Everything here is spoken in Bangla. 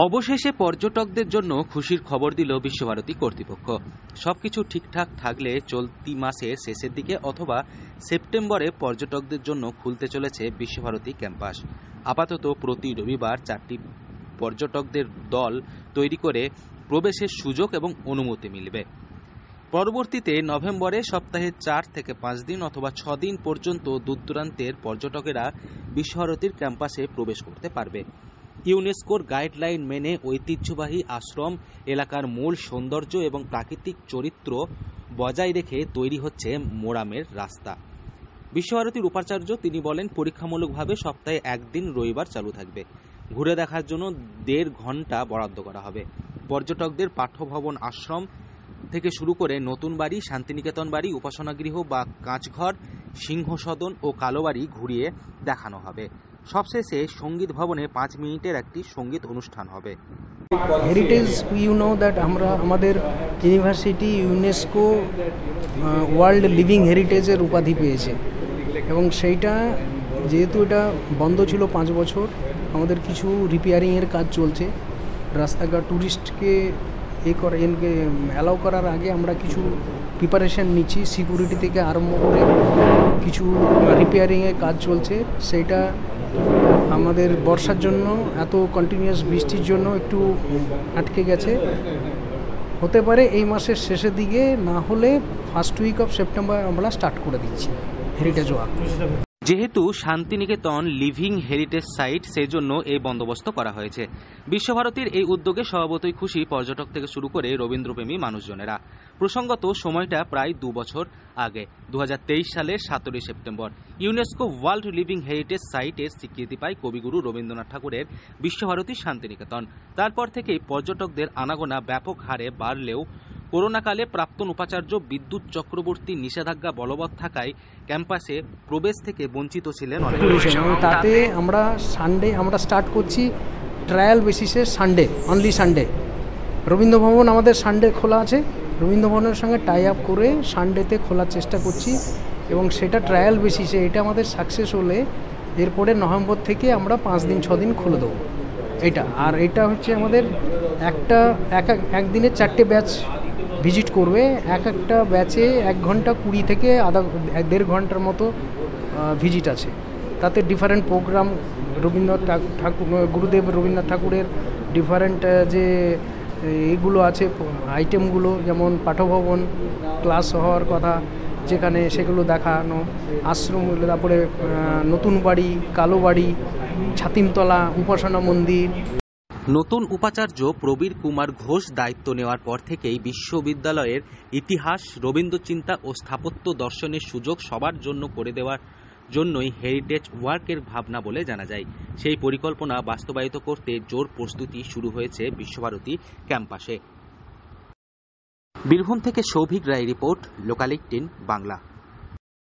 অবশেষে পর্যটকদের জন্য খুশির খবর দিল বিশ্বভারতী কর্তৃপক্ষ। সবকিছু ঠিকঠাক থাকলে চলতি মাসের শেষের দিকে অথবা সেপ্টেম্বরে পর্যটকদের জন্য খুলতে চলেছে বিশ্বভারতী ক্যাম্পাস। আপাতত প্রতি রবিবার 4টি পর্যটকদের দল তৈরি করে প্রবেশের সুযোগ এবং অনুমতি মিলবে। পরবর্তীতে নভেম্বরে সপ্তাহে 4 থেকে 5 দিন অথবা 6 দিন পর্যন্ত দূরদূরান্তের পর্যটকেরা বিশ্বভারতীর ক্যাম্পাসে প্রবেশ করতে পারবে। ইউনেস্কোর গাইডলাইন মেনে ঐতিহ্যবাহী আশ্রম এলাকার মূল সৌন্দর্য এবং প্রাকৃতিক চরিত্র বজায় রেখে তৈরি হচ্ছে মোরামের রাস্তা। বিশ্বভারতীর উপাচার্য তিনি বলেন, পরীক্ষামূলকভাবে সপ্তাহে 1 দিন রবিবার চালু থাকবে। ঘুরে দেখার জন্য 1.5 ঘন্টা বরাদ্দ করা হবে। পর্যটকদের পাঠ্যভবন, আশ্রম থেকে শুরু করে নতুন বাড়ি, শান্তিনিকেতন বাড়ি, উপাসনাগৃহ বা কাঁচঘর, সিংহসদন ও কালোবাড়ি ঘুরিয়ে দেখানো হবে। সবশেষে সঙ্গীত ভবনে 5 মিনিটের একটি সঙ্গীত অনুষ্ঠান হবে। হেরিটেজ, ইউ নো দ্যাট আমরা আমাদের ইউনিভার্সিটি ইউনেস্কো ওয়ার্ল্ড লিভিং হেরিটেজের উপাধি পেয়েছে এবং সেইটা যেহেতু এটা বন্ধ ছিল 5 বছর, আমাদের কিছু রিপেয়ারিংয়ের কাজ চলছে। রাস্তাঘাট ট্যুরিস্টকে এনকে অ্যালাউ করার আগে আমরা কিছু প্রিপারেশান নিচ্ছি, সিকিউরিটি থেকে আরম্ভ করে কিছু রিপেয়ারিংয়ের কাজ চলছে। সেইটা আমাদের বর্ষার জন্য, এত কন্টিনিউয়াস বৃষ্টির জন্য একটু আটকে গেছে। হতে পারে এই মাসের শেষের দিকে, না হলে ফার্স্ট উইক অফ সেপ্টেম্বর আমরা স্টার্ট করে দিচ্ছি হেরিটেজ ওয়াক। যেহেতু শান্তিনিকেতন লিভিং হেরিটেজ সাইট, সেই জন্য এই বন্দোবস্ত করা হয়েছে। বিশ্বভারতীর এই উদ্যোগে স্বভাবতই খুশি পর্যটক থেকে শুরু করে রবীন্দ্রপ্রেমী মানুষজনেরা। প্রসঙ্গত সময়টা প্রায় 2 বছর আগে 2023 সালের 17 September UNESCO world living heritage সাইটের স্বীকৃতি পায় কবিগুরু রবীন্দ্রনাথ ঠাকুরের বিশ্বভারতী শান্তিনিকেতন। তারপর থেকেই পর্যটকদের আনাগোনা ব্যাপক হারে বাড়লেও করোনাকালে প্রাক্তন উপাচার্য বিদ্যুৎ চক্রবর্তীর নিষেধাজ্ঞা বলবৎ থাকায় ক্যাম্পাসে প্রবেশ থেকে বঞ্চিত ছিলেন অনেক। তাতে আমরা স্টার্ট করছি ট্রায়াল বেসিসে, সানডে, অনলি সানডে। রবীন্দ্রভবন আমাদের সানডে খোলা আছে, রবীন্দ্রভবনের সঙ্গে টাই আপ করে সানডেতে খোলার চেষ্টা করছি এবং সেটা ট্রায়াল বেসিসে। এটা আমাদের সাকসেস হলে এরপরে নভেম্বর থেকে আমরা 5 দিন 6 দিন খুলে দেবো এটা। আর এটা হচ্ছে আমাদের একদিনে 4টে ব্যাচ ভিজিট করবে। একটা ব্যাচে 1 ঘন্টা 20 থেকে 1.5 ঘন্টার মতো ভিজিট আছে। তাতে ডিফারেন্ট প্রোগ্রাম, রবীন্দ্রনাথ ঠাকুর, গুরুদেব রবীন্দ্রনাথ ঠাকুরের ডিফারেন্ট যে এইগুলো আছে আইটেমগুলো, যেমন পাঠভবন ক্লাস হওয়ার কথা যেখানে, সেগুলো দেখানো, আশ্রমগুলো, তারপরে নতুন বাড়ি, কালো বাড়ি, ছাতিমতলা উপাসনা মন্দির। নতুন উপাচার্য প্রবীর কুমার ঘোষ দায়িত্ব নেওয়ার পর থেকেই বিশ্ববিদ্যালয়ের ইতিহাস, রবীন্দ্রচিন্তা ও স্থাপত্য দর্শনের সুযোগ সবার জন্য করে দেওয়ার জন্যই হেরিটেজ ওয়ার্কের ভাবনা বলে জানা যায়। সেই পরিকল্পনা বাস্তবায়িত করতে জোর প্রস্তুতি শুরু হয়েছে বিশ্বভারতী ক্যাম্পাসে। বীরভূম থেকে সৌভিক রায় রিপোর্ট, লোকাল 18 বাংলা।